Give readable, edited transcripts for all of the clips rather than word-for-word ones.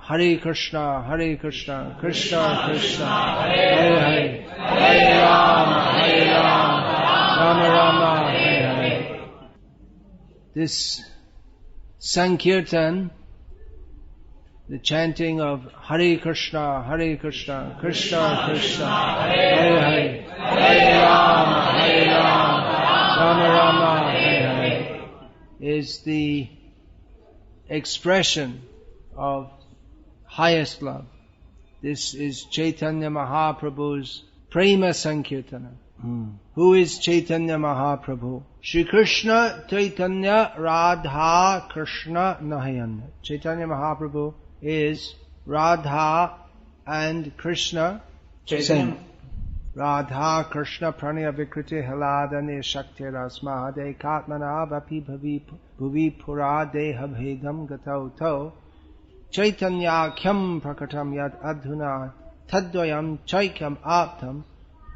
Hare Krishna, Krishna Krishna, Hare Hare, Hare Rama, Rama Rama, Hare Hare. This Sankirtan, the chanting of Hare Krishna, Krishna Krishna, Hare Hare, Hare Rama, Rama Rama, Hare Hare, is the expression of highest love. This is Chaitanya Mahaprabhu's Prema Sankirtana. Who is Chaitanya Mahaprabhu? Shri Krishna Chaitanya Radha Krishna Nahayana. Chaitanya Mahaprabhu is Radha and Krishna same. Radha Krishna Pranaya Vikriti Haladane Shakti Rasma De Katmana Vapi Bhuvi Pura Deha Bhedam Gatau Tau Chaitanya Khyam Prakatam Yad Adhuna Tadvayam Chaikyam Aptam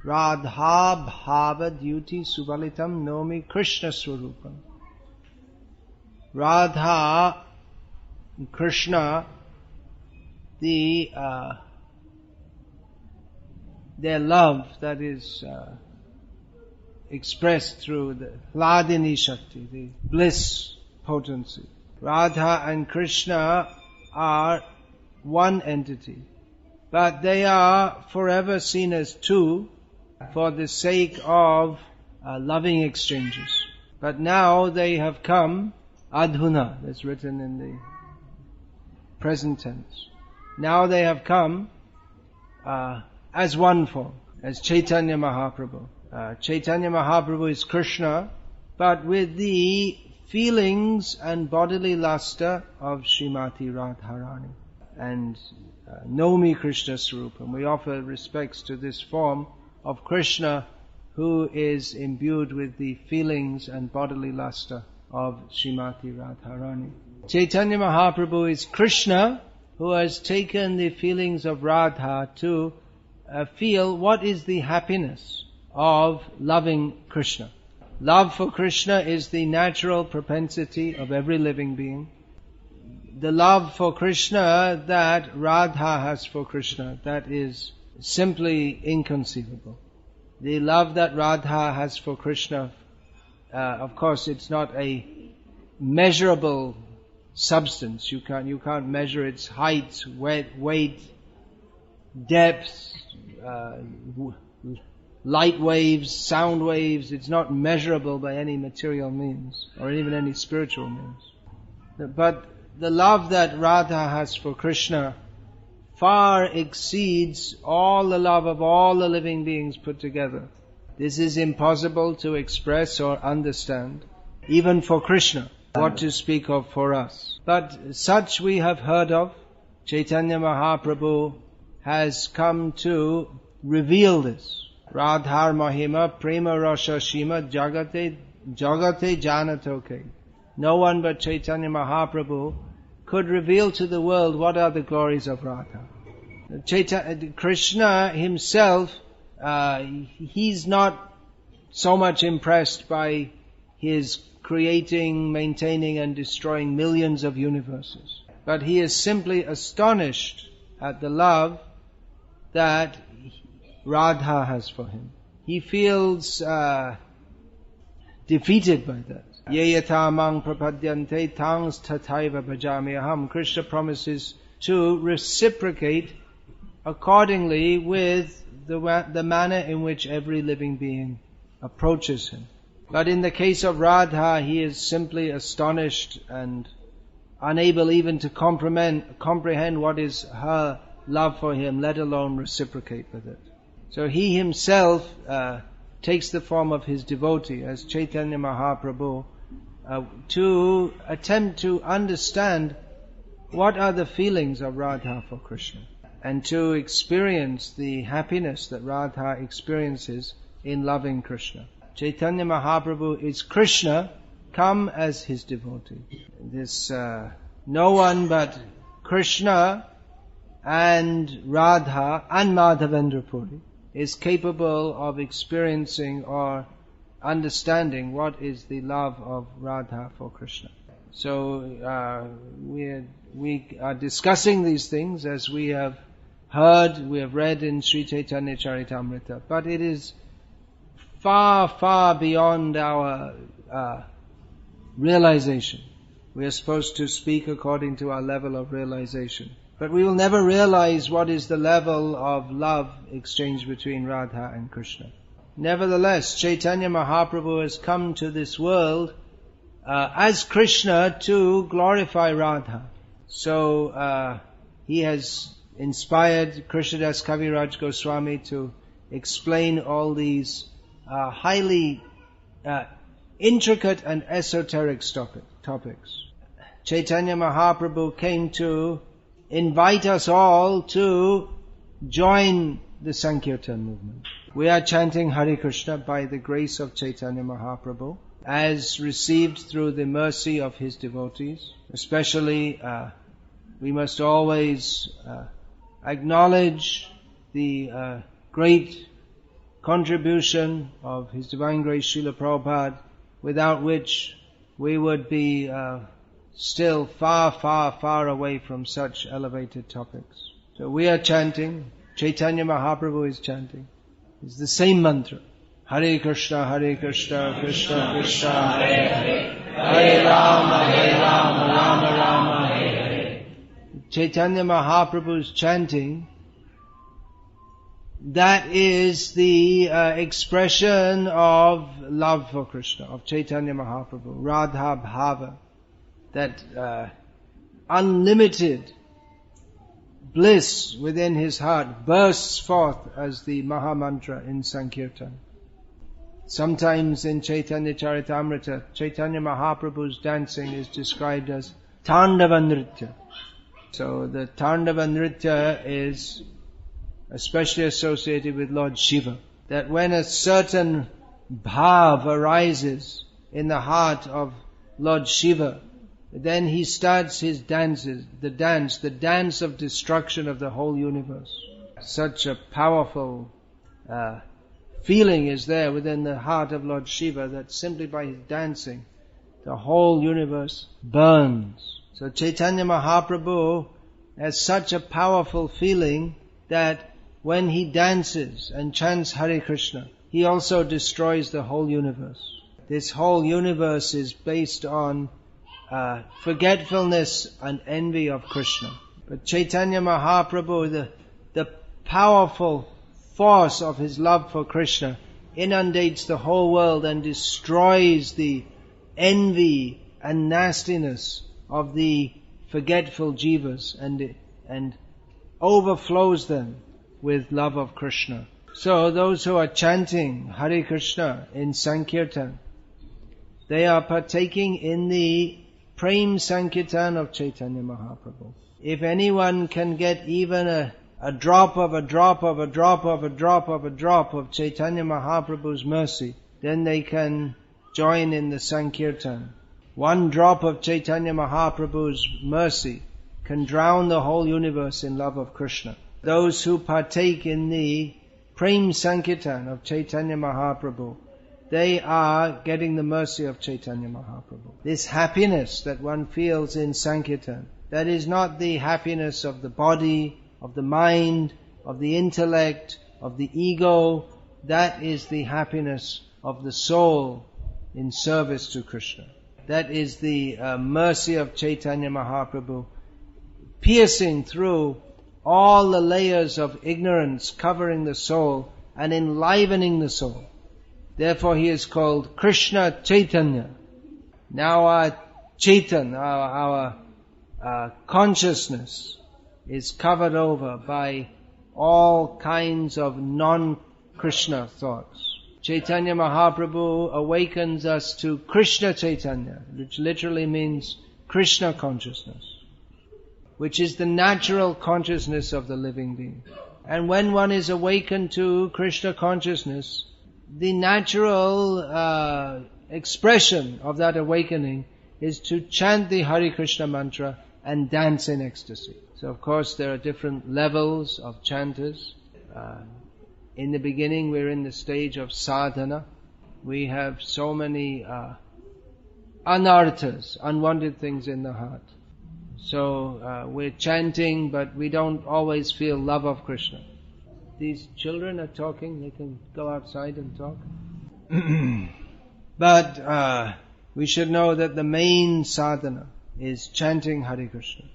Radha Bhava Duty Subalitam Nomi Krishna Swarupam. Radha Krishna, their love that is expressed through the Hladini Shakti, the bliss potency. Radha and Krishna are one entity, but they are forever seen as two for the sake of loving exchanges. But now they have come, adhuna, that's written in the present tense. Now they have come as one form, as Chaitanya Mahaprabhu. Chaitanya Mahaprabhu is Krishna, but with the feelings and bodily luster of Srimati Radharani. And Nomi Krishna Swarupam. We offer respects to this form of Krishna who is imbued with the feelings and bodily luster of Srimati Radharani. Chaitanya Mahaprabhu is Krishna who has taken the feelings of Radha to feel what is the happiness of loving Krishna. Love for Krishna is the natural propensity of every living being. The love for Krishna that Radha has for Krishna, that is simply inconceivable. The love that Radha has for Krishna, of course it's not a measurable substance. You can't measure its height, weight, depth, light waves, sound waves. It's not measurable by any material means or even any spiritual means. But the love that Radha has for Krishna far exceeds all the love of all the living beings put together. This is impossible to express or understand, even for Krishna, what to speak of for us. But such we have heard of. Chaitanya Mahaprabhu has come to reveal this. Radhar Mahima Prema Rasha Shima Jagate Janatoke. No one but Chaitanya Mahaprabhu could reveal to the world what are the glories of Radha. Krishna himself, he's not so much impressed by his creating, maintaining and destroying millions of universes. But he is simply astonished at the love that Radha has for him. He feels defeated by that. Yeyatamang prapadyante tangs tathaiva bhajami aham. Krishna promises to reciprocate accordingly with the manner in which every living being approaches him. But in the case of Radha, he is simply astonished and unable even to comprehend what is her love for him, let alone reciprocate with it. So he himself takes the form of his devotee as Chaitanya Mahaprabhu to attempt to understand what are the feelings of Radha for Krishna and to experience the happiness that Radha experiences in loving Krishna. Chaitanya Mahaprabhu is Krishna come as his devotee. This no one but Krishna and Radha and Madhavendra Puri is capable of experiencing or understanding what is the love of Radha for Krishna. So we are discussing these things as we have heard, we have read in Sri Chaitanya Charitamrita, but it is far, far beyond our realization. We are supposed to speak according to our level of realization. But we will never realize what is the level of love exchanged between Radha and Krishna. Nevertheless, Chaitanya Mahaprabhu has come to this world as Krishna to glorify Radha. So he has inspired Krishnadas Kaviraj Goswami to explain all these highly intricate and esoteric topics. Chaitanya Mahaprabhu came to invite us all to join the Sankirtan movement. We are chanting Hare Krishna by the grace of Chaitanya Mahaprabhu, as received through the mercy of his devotees. Especially, we must always acknowledge the great contribution of His Divine Grace Srila Prabhupada, without which we would be still far, far, far away from such elevated topics. So we are chanting, Chaitanya Mahaprabhu is chanting. It's the same mantra. Hare Krishna, Krishna Krishna, Hare Hare, Hare Rama, Rama Rama, Hare Hare. Chaitanya Mahaprabhu's chanting, that is the expression of love for Krishna, of Chaitanya Mahaprabhu, Radha Bhava, that unlimited bliss within his heart bursts forth as the Maha Mantra in Sankirtan. Sometimes in Chaitanya Charitamrita, Chaitanya Mahaprabhu's dancing is described as Tandava Nritya. So the Tandava Nritya is especially associated with Lord Shiva. That when a certain bhav arises in the heart of Lord Shiva, then he starts his dances, the dance of destruction of the whole universe. Such a powerful feeling is there within the heart of Lord Shiva that simply by his dancing, the whole universe burns. So Chaitanya Mahaprabhu has such a powerful feeling that when he dances and chants Hare Krishna, he also destroys the whole universe. This whole universe is based on forgetfulness and envy of Krishna. But Chaitanya Mahaprabhu, the powerful force of his love for Krishna inundates the whole world and destroys the envy and nastiness of the forgetful jivas and overflows them with love of Krishna. So those who are chanting Hare Krishna in Sankirtan, they are partaking in the Prem Sankirtan of Chaitanya Mahaprabhu. If anyone can get even a drop of Chaitanya Mahaprabhu's mercy, then they can join in the Sankirtan. One drop of Chaitanya Mahaprabhu's mercy can drown the whole universe in love of Krishna. Those who partake in the Prem Sankirtan of Chaitanya Mahaprabhu, they are getting the mercy of Chaitanya Mahaprabhu. This happiness that one feels in Sankirtan, that is not the happiness of the body, of the mind, of the intellect, of the ego. That is the happiness of the soul in service to Krishna. That is the mercy of Chaitanya Mahaprabhu, piercing through all the layers of ignorance covering the soul and enlivening the soul. Therefore he is called Krishna Chaitanya. Now our Chaitan, our consciousness is covered over by all kinds of non-Krishna thoughts. Chaitanya Mahaprabhu awakens us to Krishna Chaitanya, which literally means Krishna consciousness, which is the natural consciousness of the living being. And when one is awakened to Krishna consciousness, the natural expression of that awakening is to chant the Hare Krishna mantra and dance in ecstasy. So of course there are different levels of chanters. In the beginning we're in the stage of sadhana. We have so many anarthas, unwanted things in the heart. So we're chanting, but we don't always feel love of Krishna. These children are talking, they can go outside and talk. But we should know that the main sadhana is chanting Hare Krishna.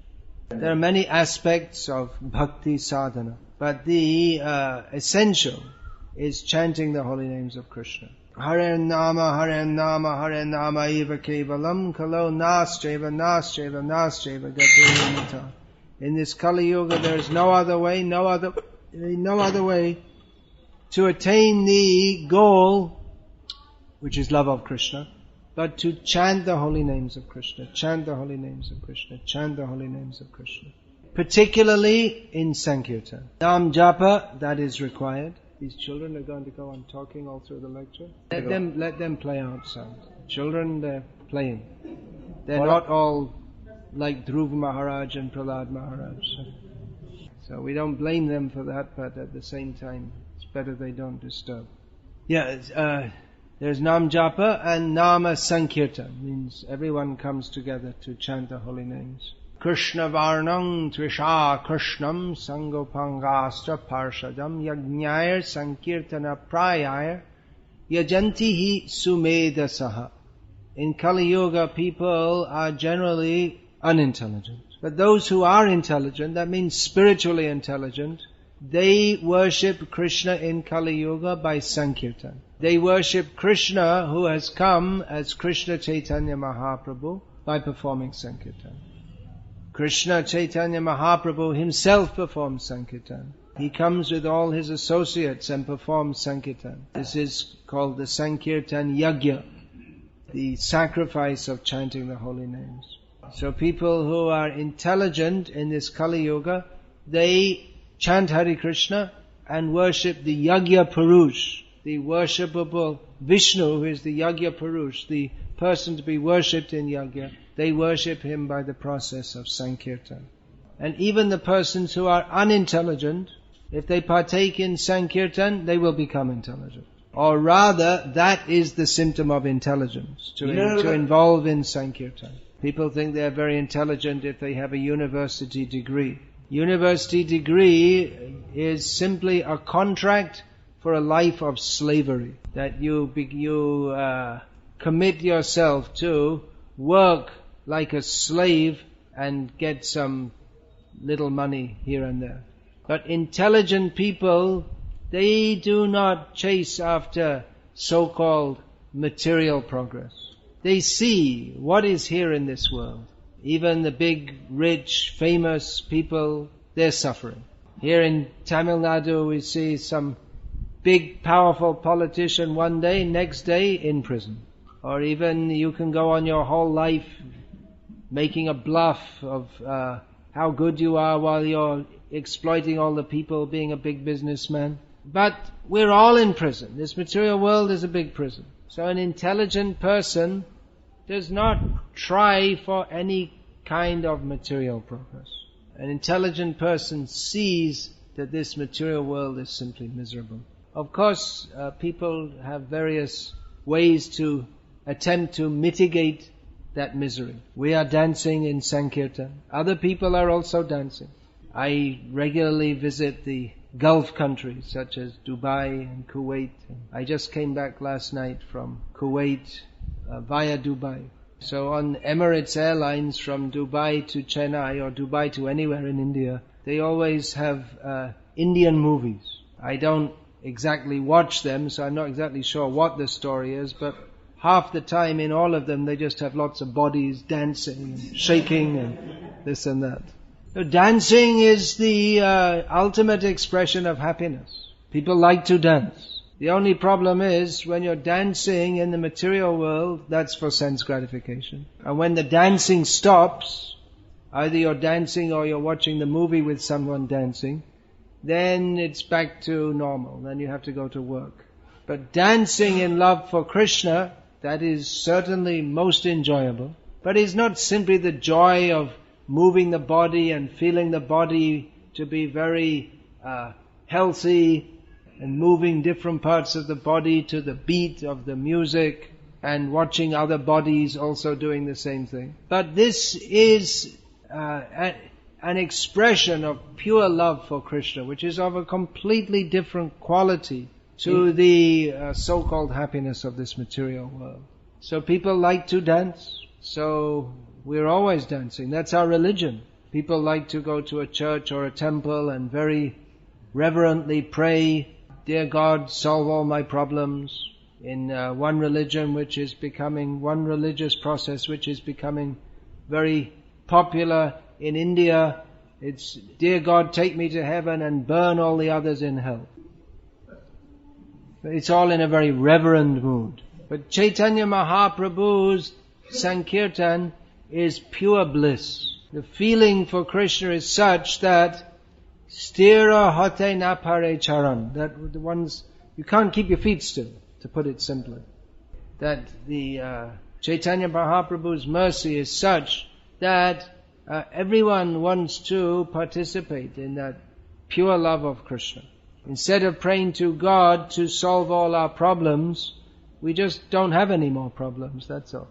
There are many aspects of bhakti sadhana, but the essential is chanting the holy names of Krishna. Hare Nama, Hare Nama, Hare Nama eva kevalam, kalo nascheva, nascheva, nascheva gatinita. In this Kali Yuga there is no other way to attain the goal, which is love of Krishna, but to chant the holy names of Krishna, chant the holy names of Krishna, chant the holy names of Krishna. Particularly in Sankirtan. Nam Japa, that is required. These children are going to go on talking all through the lecture. Let them play outside. Children, they're playing. They're not all like Dhruv Maharaj and Prahlad Maharaj. So we don't blame them for that, but at the same time, it's better they don't disturb. There's Nam Japa and Nama Sankirtan, means everyone comes together to chant the holy names. Krishna Varnam Trisha Krishnam Sangopangastra Parshadam Yajnayar Sankirtana Prayayar Yajantihi Sumedasaha. In Kali Yuga, people are generally unintelligent. But those who are intelligent, that means spiritually intelligent, they worship Krishna in Kali Yuga by Sankirtan. They worship Krishna who has come as Krishna Chaitanya Mahaprabhu by performing Sankirtan. Krishna Chaitanya Mahaprabhu himself performs Sankirtan. He comes with all his associates and performs Sankirtan. This is called the Sankirtan Yajna, the sacrifice of chanting the holy names. So people who are intelligent in this Kali Yuga, they chant Hare Krishna and worship the Yajna Purush, the worshipable Vishnu, who is the Yajna Purush, the person to be worshipped in Yajna. They worship him by the process of Sankirtan. And even the persons who are unintelligent, if they partake in Sankirtan, they will become intelligent. Or rather, that is the symptom of intelligence, to involve in Sankirtan. People think they are very intelligent if they have a university degree. University degree is simply a contract for a life of slavery, that you commit yourself to work like a slave and get some little money here and there. But intelligent people, they do not chase after so-called material progress. They see what is here in this world. Even the big, rich, famous people, they're suffering. Here in Tamil Nadu we see some big, powerful politician one day, next day in prison. Or even you can go on your whole life making a bluff of how good you are while you're exploiting all the people, being a big businessman. But we're all in prison. This material world is a big prison. So an intelligent person does not try for any kind of material progress. An intelligent person sees that this material world is simply miserable. Of course, people have various ways to attempt to mitigate that misery. We are dancing in Sankirtan. Other people are also dancing. I regularly visit the Gulf countries such as Dubai and Kuwait. I just came back last night from Kuwait via Dubai. So on Emirates Airlines from Dubai to Chennai or Dubai to anywhere in India, they always have Indian movies. I don't exactly watch them, so I'm not exactly sure what the story is, but half the time in all of them they just have lots of bodies dancing and shaking and this and that. So dancing is the ultimate expression of happiness. People like to dance. The only problem is when you're dancing in the material world, that's for sense gratification. And when the dancing stops, either you're dancing or you're watching the movie with someone dancing, then it's back to normal. Then you have to go to work. But dancing in love for Krishna, that is certainly most enjoyable. But it's not simply the joy of moving the body and feeling the body to be very healthy and moving different parts of the body to the beat of the music. and watching other bodies also doing the same thing. But this is an expression of pure love for Krishna, which is of a completely different quality to the so-called happiness of this material world. So people like to dance, so we're always dancing. That's our religion. People like to go to a church or a temple and very reverently pray, "Dear God, solve all my problems." In one religious process which is becoming very popular in India, it's, "Dear God, take me to heaven and burn all the others in hell." It's all in a very reverent mood. But Chaitanya Mahaprabhu's Sankirtan is pure bliss. The feeling for Krishna is such that stira hote na pare charan, that the ones, you can't keep your feet still, to put it simply. That the Chaitanya Mahaprabhu's mercy is such that everyone wants to participate in that pure love of Krishna. Instead of praying to God to solve all our problems, we just don't have any more problems, that's all.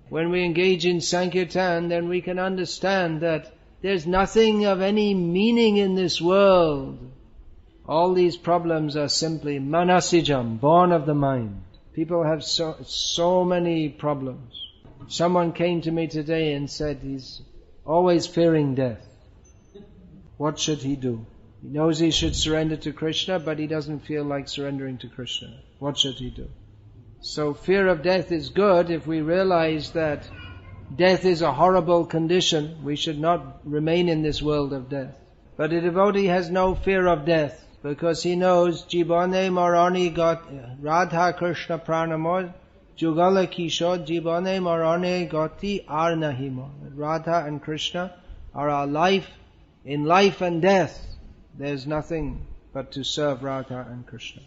When we engage in Sankirtan, then we can understand that there's nothing of any meaning in this world. All these problems are simply manasijam, born of the mind. People have so many problems. Someone came to me today and said he's always fearing death. What should he do? He knows he should surrender to Krishna, but he doesn't feel like surrendering to Krishna. What should he do? So fear of death is good if we realize that death is a horrible condition. We should not remain in this world of death. But a devotee has no fear of death because he knows Jibane Marani got Radha Krishna Pranamo Jugala Kisho Jibane Marane Gati Ar Nahimo. Radha and Krishna are our life. In life and death, there's nothing but to serve Radha and Krishna.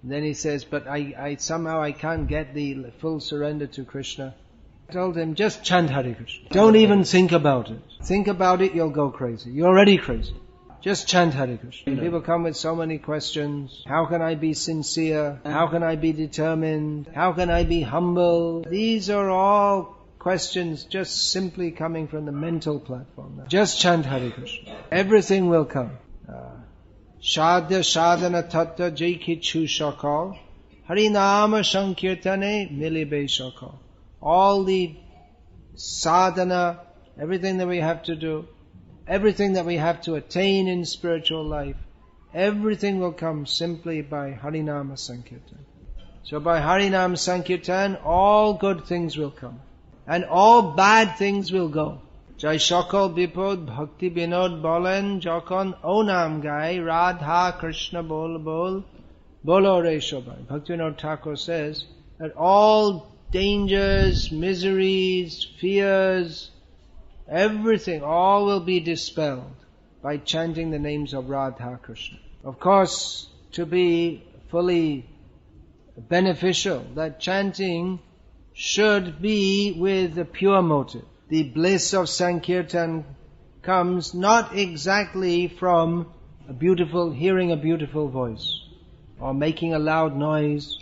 And then he says, but I somehow can't get the full surrender to Krishna. I told him, just chant Hare Krishna. Don't even think about it. Think about it, you'll go crazy. You're already crazy. Just chant Hare Krishna. People come with so many questions. How can I be sincere? How can I be determined? How can I be humble? These are all questions just simply coming from the mental platform. Just chant Hare Krishna. Everything will come. Shadya Shadana Tattva Jaikichu Shakal Harinama Sankirtane Milibe Shakal. All the sadhana, everything that we have to do, everything that we have to attain in spiritual life, everything will come simply by Harinama Sankirtan. So by Harinama Sankirtan, all good things will come. And all bad things will go. Jai Shakal Bipod Bhakti Binod Bolen Jokon Onam Gai Radha Krishna Bol Bol Bolo Re Shobai. Bhakti Vinod Thakur says that all dangers, miseries, fears, everything, all will be dispelled by chanting the names of Radha Krishna. Of course, to be fully beneficial, that chanting should be with a pure motive. The bliss of Sankirtan comes not exactly from hearing a beautiful voice, or making a loud noise,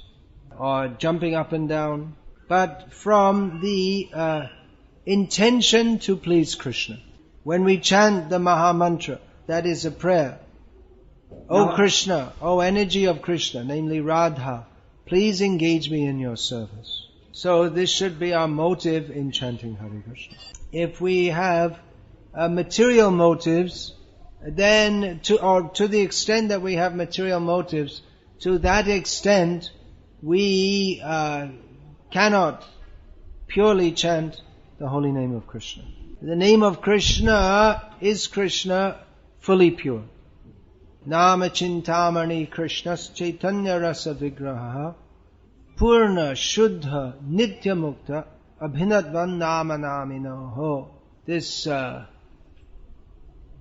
or jumping up and down, but from the intention to please Krishna. When we chant the Maha Mantra, that is a prayer. O Krishna, O energy of Krishna, namely Radha, please engage me in your service. So this should be our motive in chanting Hare Krishna. If we have material motives, then to the extent that we have material motives, to that extent we cannot purely chant the holy name of Krishna. The name of Krishna is Krishna fully pure. Nama Chintamani Krishnas Chaitanya Rasa Vigraha Purna Shuddha Nitya Mukta Abhinadvan Nama Naminoho. This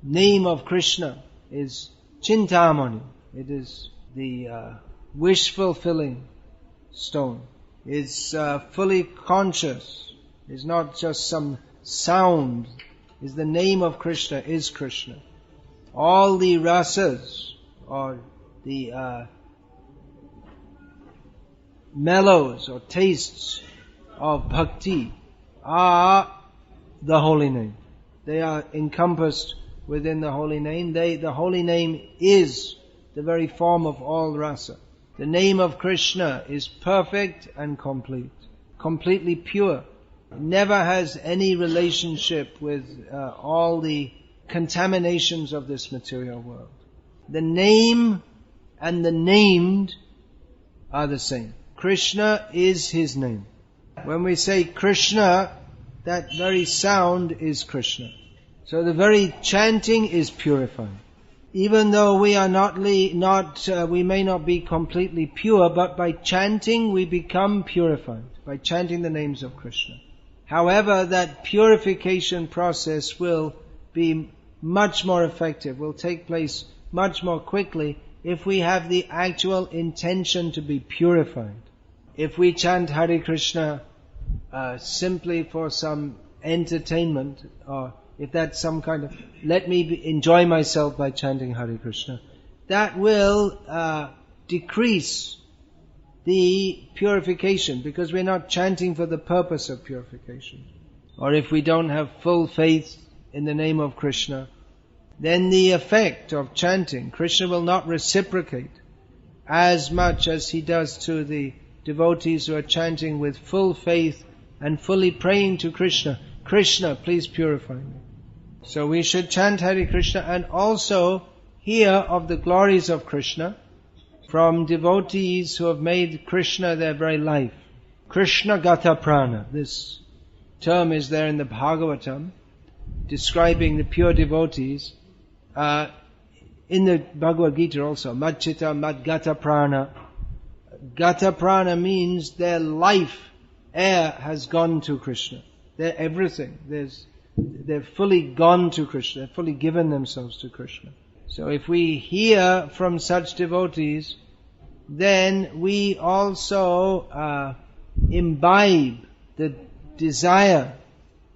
name of Krishna is Chintamani. It is the wish-fulfilling stone. It's fully conscious. It's not just some sound. It's the name of Krishna is Krishna. All the rasas, or the mellows or tastes of Bhakti are the holy name. They are encompassed within the holy name. The holy name is the very form of all rasa. The name of Krishna is perfect and complete, completely pure. It never has any relationship with all the contaminations of this material world. The name and the named are the same. Krishna is his name. When we say Krishna, that very sound is Krishna. So the very chanting is purifying. Even though we are we may not be completely pure, but by chanting we become purified, by chanting the names of Krishna. However, that purification process will be much more effective, will take place much more quickly if we have the actual intention to be purified. If we chant Hare Krishna simply for some entertainment, or if that's some kind of, let me enjoy myself by chanting Hare Krishna, that will decrease the purification, because we're not chanting for the purpose of purification. Or if we don't have full faith in the name of Krishna, then the effect of chanting, Krishna will not reciprocate as much as he does to the devotees who are chanting with full faith and fully praying to Krishna, Krishna, please purify me. So we should chant Hare Krishna and also hear of the glories of Krishna from devotees who have made Krishna their very life. Krishna Gata Prana. This term is there in the Bhagavatam, describing the pure devotees. In the Bhagavad Gita also, Madchita Madgata Prana. Gata Prana means their life air has gone to Krishna. They're everything. They're fully gone to Krishna. They've fully given themselves to Krishna. So if we hear from such devotees, then we also imbibe the desire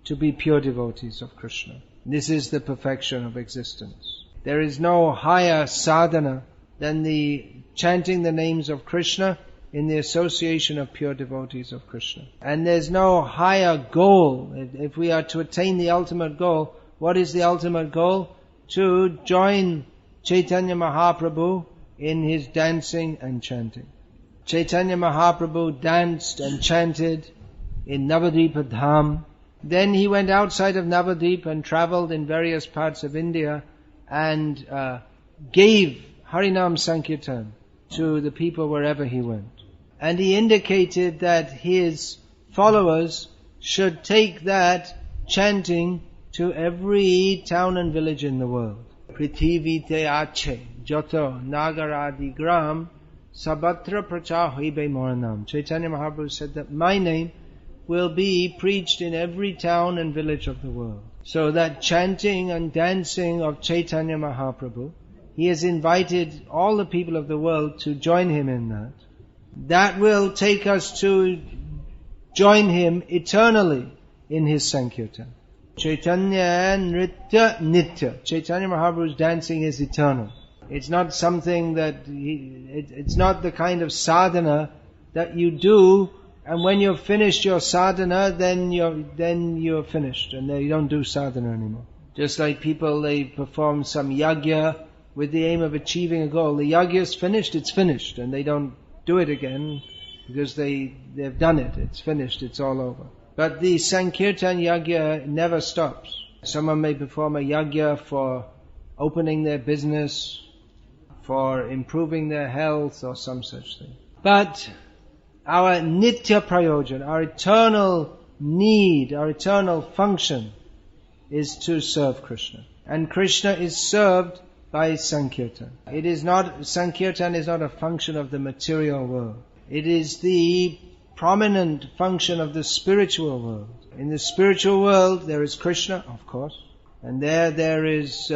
to be pure devotees of Krishna. This is the perfection of existence. There is no higher sadhana than the chanting the names of Krishna in the association of pure devotees of Krishna. And there's no higher goal. If we are to attain the ultimate goal, what is the ultimate goal? To join Chaitanya Mahaprabhu in his dancing and chanting. Chaitanya Mahaprabhu danced and chanted in Navadvipa Dham. Then he went outside of Navadvip and travelled in various parts of India and gave Harinam Sankirtan to the people wherever he went. And he indicated that his followers should take that chanting to every town and village in the world. Prithivi te ache joto nagaradi gram sabatra pracha hoibe moranam. Chaitanya Mahaprabhu said that my name will be preached in every town and village of the world. So that chanting and dancing of Chaitanya Mahaprabhu, he has invited all the people of the world to join him in that. That will take us to join him eternally in his Sankirtan. Chaitanya Nritya Nitya. Chaitanya Mahaprabhu's dancing is eternal. It's not something that, it's not the kind of sadhana that you do, and when you've finished your sadhana, then you're finished, and you don't do sadhana anymore. Just like people, they perform some yajna with the aim of achieving a goal. The yajna is finished, it's finished, and they don't do it again because they've done it. It's finished, it's all over. But the Sankirtan yajna never stops. Someone may perform a yajna for opening their business, for improving their health, or some such thing. But our nitya prayojan, our eternal need, our eternal function is to serve Krishna. And Krishna is served by Sankirtan. Sankirtan is not a function of the material world. It is the prominent function of the spiritual world. In the spiritual world, there is Krishna, of course, and there is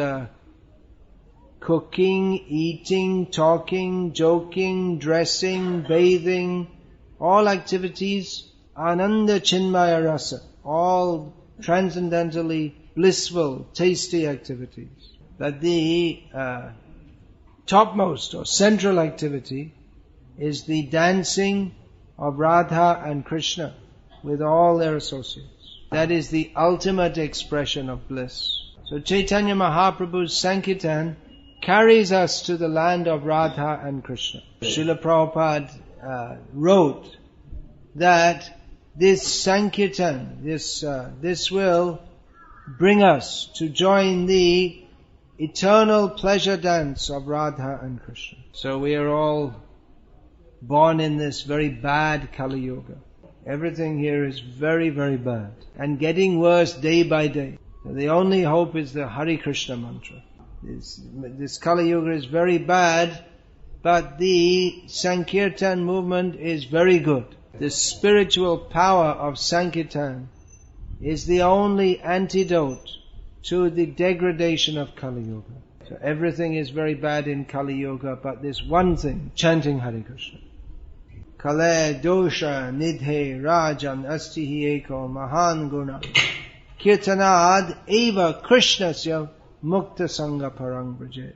cooking, eating, talking, joking, dressing, bathing, all activities, ananda chinmaya rasa, all transcendentally blissful, tasty activities. But the topmost or central activity is the dancing of Radha and Krishna with all their associates. That is the ultimate expression of bliss. So Chaitanya Mahaprabhu's Sankirtan carries us to the land of Radha and Krishna. Srila Prabhupada wrote that this Sankirtan, this will bring us to join the eternal pleasure dance of Radha and Krishna. So we are all born in this very bad Kali Yuga. Everything here is very, very bad and getting worse day by day. The only hope is the Hare Krishna mantra. This Kali Yuga is very bad, but the Sankirtan movement is very good. The spiritual power of Sankirtan is the only antidote to the degradation of Kali Yuga. So everything is very bad in Kali Yuga, but this one thing, chanting Hare Krishna. Kale dosha nidhe rajan astihi eko mahan guna kirtanad eva krishnasya mukta sangha parang brajet.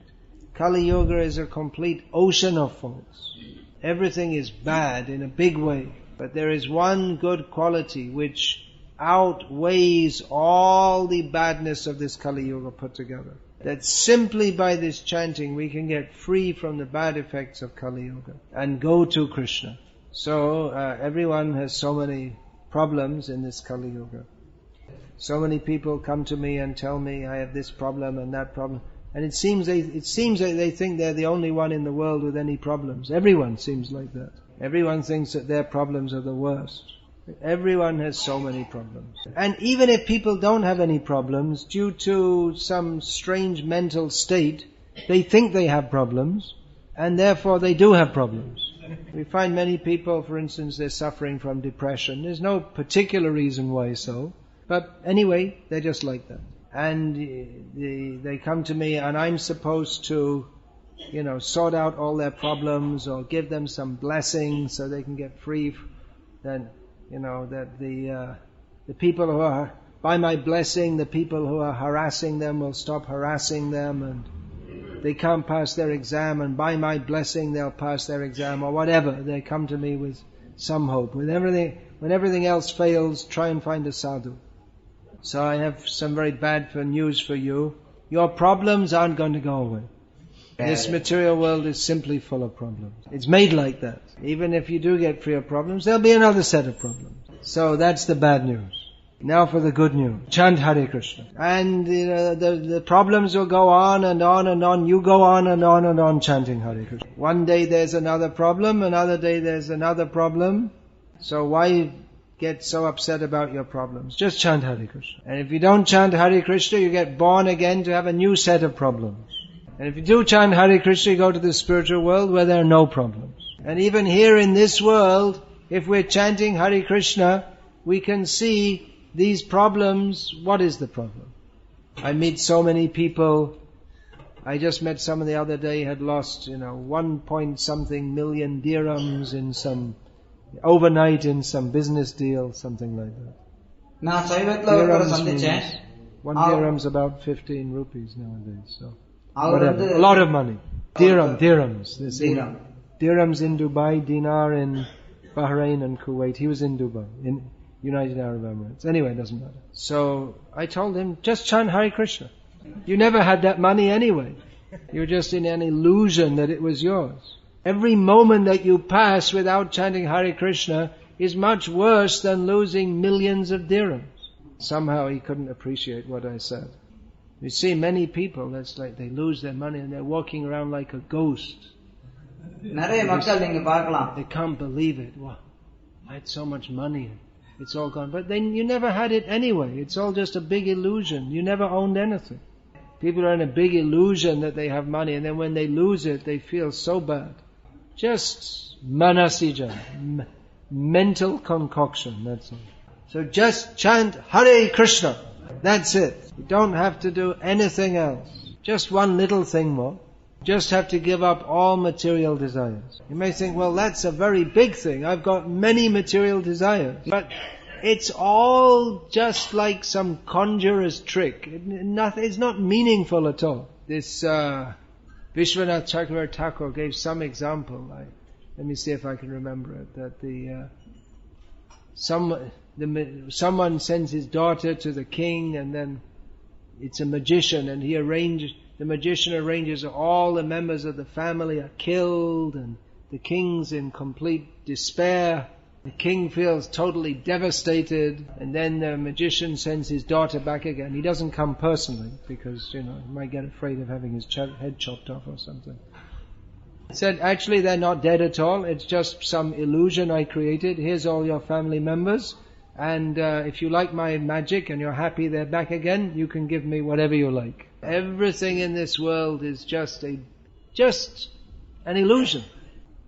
Kali Yuga is a complete ocean of faults. Everything is bad in a big way, but there is one good quality which outweighs all the badness of this Kali Yuga put together. That simply by this chanting we can get free from the bad effects of Kali Yuga and go to Krishna. So everyone has so many problems in this Kali Yuga. So many people come to me and tell me I have this problem and that problem, and it seems that they think they're the only one in the world with any problems. Everyone seems like that. Everyone thinks that their problems are the worst. Everyone has so many problems. And even if people don't have any problems, due to some strange mental state, they think they have problems, and therefore they do have problems. We find many people, for instance, they're suffering from depression. There's no particular reason why so, but anyway, they're just like that. And they come to me and I'm supposed to, sort out all their problems or give them some blessings so they can get free. Then, that the people who are, by my blessing, the people who are harassing them will stop harassing them, and they can't pass their exam, and by my blessing they'll pass their exam, or whatever. They come to me with some hope. When everything else fails, try and find a sadhu. So I have some very bad news for you. Your problems aren't going to go away. This material world is simply full of problems. It's made like that. Even if you do get free of problems, there'll be another set of problems. So that's the bad news. Now for the good news. Chant Hare Krishna. And the problems will go on and on and on. You go on and on and on chanting Hare Krishna. One day there's another problem, another day there's another problem. So why get so upset about your problems? Just chant Hare Krishna. And if you don't chant Hare Krishna, you get born again to have a new set of problems. And if you do chant Hare Krishna, you go to the spiritual world where there are no problems. And even here in this world, if we're chanting Hare Krishna, we can see these problems. What is the problem? I meet so many people. I just met someone the other day had lost, 1 point something million dirhams in some, overnight in some business deal, something like that. One dirham's about 15 rupees nowadays, so. Whatever. A lot of money. Dirhams. Dirhams in Dubai, dinar in Bahrain and Kuwait. He was in Dubai, in United Arab Emirates. Anyway, it doesn't matter. So I told him, just chant Hare Krishna. You never had that money anyway. You were just in an illusion that it was yours. Every moment that you pass without chanting Hare Krishna is much worse than losing millions of dirhams. Somehow he couldn't appreciate what I said. You see many people, that's like they lose their money and they're walking around like a ghost. They can't believe it. Wow, I had so much money, it's all gone. But then you never had it anyway. It's all just a big illusion. You never owned anything. People are in a big illusion that they have money, and then when they lose it, they feel so bad. Just manasija, mental concoction, that's all. So just chant Hare Krishna. That's it. You don't have to do anything else. Just one little thing more. Just have to give up all material desires. You may think, well, that's a very big thing. I've got many material desires. But it's all just like some conjurer's trick. It's not meaningful at all. This Vishwanath Chakravarti Thakur gave some example. Let me see if I can remember it. That someone sends his daughter to the king, and then it's a magician, and the magician arranges all the members of the family are killed, and the king's in complete despair. The king feels totally devastated, and then the magician sends his daughter back again. He doesn't come personally, because, he might get afraid of having his head chopped off or something. He said, actually they're not dead at all, it's just some illusion I created. Here's all your family members, and if you like my magic and you're happy they're back again, you can give me whatever you like. Everything in this world is just an illusion.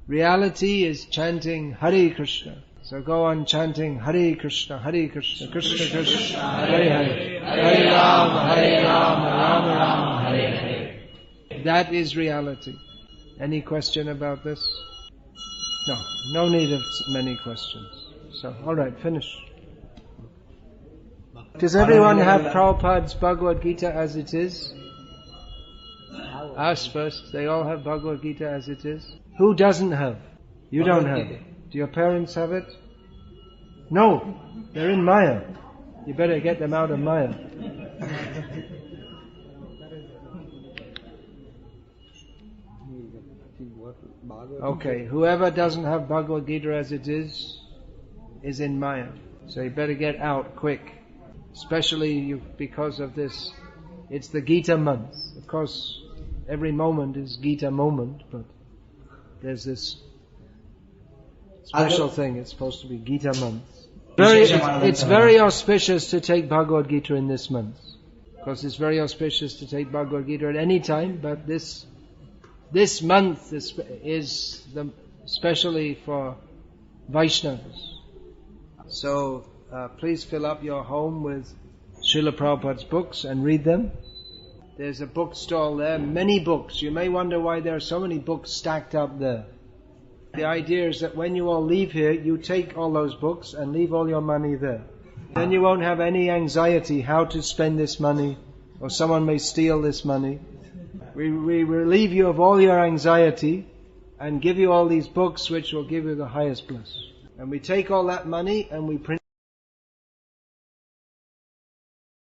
Reality is chanting Hare Krishna. So go on chanting Hare Krishna, Krishna Krishna, Hare Hare, Hare Rama, Rama Rama, Hare Hare. That is reality. Any question about this? No need of many questions. So, alright, finish. Does everyone have Prabhupada's Bhagavad Gita as it is? Ask first. They all have Bhagavad Gita as it is? Who doesn't have? You don't have it. Do your parents have it? No, they're in Maya. You better get them out of Maya. Okay, whoever doesn't have Bhagavad Gita as it is in Maya. So you better get out quick. Especially because of this. It's the Gita month. Of course, every moment is Gita moment, but there's this special thing. It's supposed to be Gita month. It's very auspicious to take Bhagavad Gita in this month. Of course, it's very auspicious to take Bhagavad Gita at any time, but this month is especially for Vaishnavas. So please fill up your home with Srila Prabhupada's books and read them. There's a bookstall there, many books. You may wonder why there are so many books stacked up there. The idea is that when you all leave here, you take all those books and leave all your money there. Then you won't have any anxiety how to spend this money, or someone may steal this money. We relieve you of all your anxiety and give you all these books which will give you the highest bliss. And we take all that money and we print